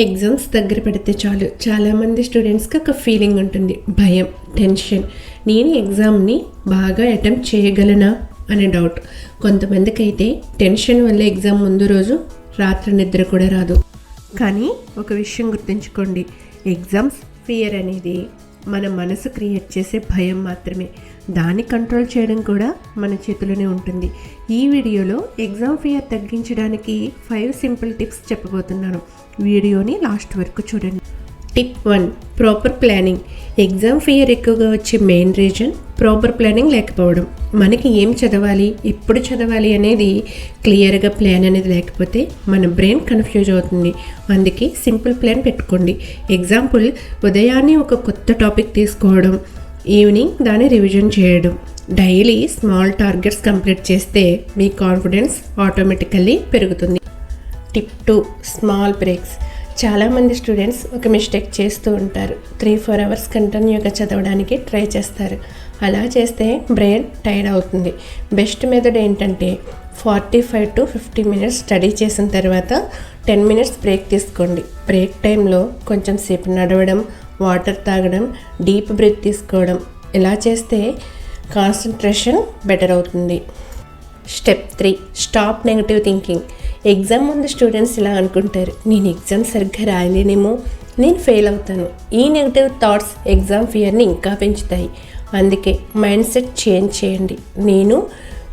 Exams దగ్గర పెడితే చాలు చాలామంది స్టూడెంట్స్కి ఒక ఫీలింగ్ ఉంటుంది, భయం, టెన్షన్. నేను ఎగ్జామ్ని బాగా అటెంప్ట్ చేయగలనా అనే డౌట్. కొంతమందికి అయితే టెన్షన్ వల్ల ఎగ్జామ్ ముందు రోజు రాత్రి నిద్ర కూడా రాదు. కానీ ఒక విషయం గుర్తుంచుకోండి, ఎగ్జామ్స్ ఫియర్ అనేది మన మనసు క్రియేట్ చేసే భయం మాత్రమే. దాన్ని కంట్రోల్ చేయడం కూడా మన చేతిలోనే ఉంటుంది. ఈ వీడియోలో ఎగ్జామ్ ఫియర్ తగ్గించడానికి 5 సింపుల్ టిప్స్ చెప్పబోతున్నాను. వీడియోని లాస్ట్ వరకు చూడండి. Tip 1, proper planning. Exam fear ఎక్కువగా వచ్చే మెయిన్ రీజన్ ప్రాపర్ ప్లానింగ్ లేకపోవడం. మనకి ఏం చదవాలి, ఎప్పుడు చదవాలి అనేది క్లియర్గా ప్లాన్ అనేది లేకపోతే మన బ్రెయిన్ కన్ఫ్యూజ్ అవుతుంది. అందుకే సింపుల్ ప్లాన్ పెట్టుకోండి. ఎగ్జాంపుల్, ఉదయాన్నే ఒక కొత్త టాపిక్ తీసుకోవడం, ఈవినింగ్ దాన్ని రివిజన్ చేయడం. డైలీ స్మాల్ టార్గెట్స్ కంప్లీట్ చేస్తే మీ కాన్ఫిడెన్స్ ఆటోమేటికల్లీ పెరుగుతుంది. Tip 2, small breaks. చాలామంది స్టూడెంట్స్ ఒక మిస్టేక్ చేస్తూ ఉంటారు. 3-4 అవర్స్ కంటిన్యూగా చదవడానికి ట్రై చేస్తారు. అలా చేస్తే బ్రెయిన్ టైర్డ్ అవుతుంది. బెస్ట్ మెథడ్ ఏంటంటే 45 to 50 మినిట్స్ స్టడీ చేసిన తర్వాత 10 మినిట్స్ బ్రేక్ తీసుకోండి. బ్రేక్ టైంలో కొంచెం సేపు నడవడం, వాటర్ తాగడం, డీప్ బ్రీత్ తీసుకోవడం. ఇలా చేస్తే కాన్సన్ట్రేషన్ బెటర్ అవుతుంది. Step 3, stop negative thinking. Exam ముందు స్టూడెంట్స్ ఇలా అనుకుంటారు, నేను ఎగ్జామ్ సరిగ్గా రాయలేనేమో, నేను ఫెయిల్ అవుతాను. ఈ నెగటివ్ థాట్స్ ఎగ్జామ్ ఫియర్ని ఇంకా పెంచుతాయి. అందుకే మైండ్ సెట్ చేంజ్ చేయండి. నేను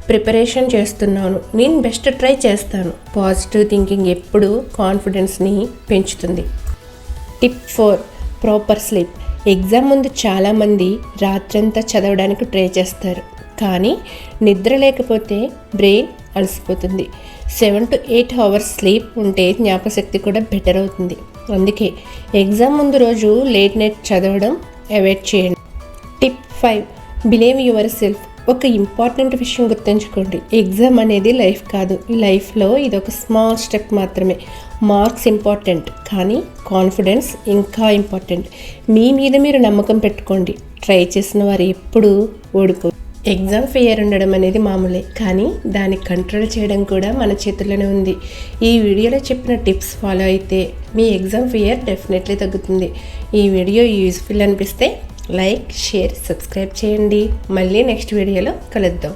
ప్రిపరేషన్ చేస్తున్నాను, నేను బెస్ట్ ట్రై చేస్తాను. పాజిటివ్ థింకింగ్ ఎప్పుడూ కాన్ఫిడెన్స్ని పెంచుతుంది. Tip 4, proper sleep. ఎగ్జామ్ ముందు చాలామంది రాత్రంతా చదవడానికి ట్రై చేస్తారు, కానీ నిద్ర లేకపోతే బ్రెయిన్ అలసిపోతుంది. 7 to 8 అవర్స్ స్లీప్ ఉంటే జ్ఞాపశక్తి కూడా బెటర్ అవుతుంది. అందుకే ఎగ్జామ్ ముందు రోజు లేట్ నైట్ చదవడం అవాయిడ్ చేయండి. Tip 5, believe your self. ఒక ఇంపార్టెంట్ విషయం గుర్తుంచుకోండి, ఎగ్జామ్ అనేది లైఫ్ కాదు. లైఫ్లో ఇది ఒక స్మాల్ స్టెప్ మాత్రమే. మార్క్స్ ఇంపార్టెంట్, కానీ కాన్ఫిడెన్స్ ఇంకా ఇంపార్టెంట్. మీ మీద మీరు నమ్మకం పెట్టుకోండి. ట్రై చేసిన వారు ఎప్పుడూ ఓడిపోరు. ఎగ్జామ్ ఫియర్ ఉండడం అనేది మామూలే, కానీ దాన్ని కంట్రోల్ చేయడం కూడా మన చేతుల్లోనే ఉంది. ఈ వీడియోలో చెప్పిన టిప్స్ ఫాలో అయితే మీ ఎగ్జామ్ ఫియర్ డెఫినెట్లీ తగ్గుతుంది. ఈ వీడియో యూస్ఫుల్ అనిపిస్తే లైక్, షేర్, సబ్స్క్రైబ్ చేయండి. మళ్ళీ నెక్స్ట్ వీడియోలో కలుద్దాం.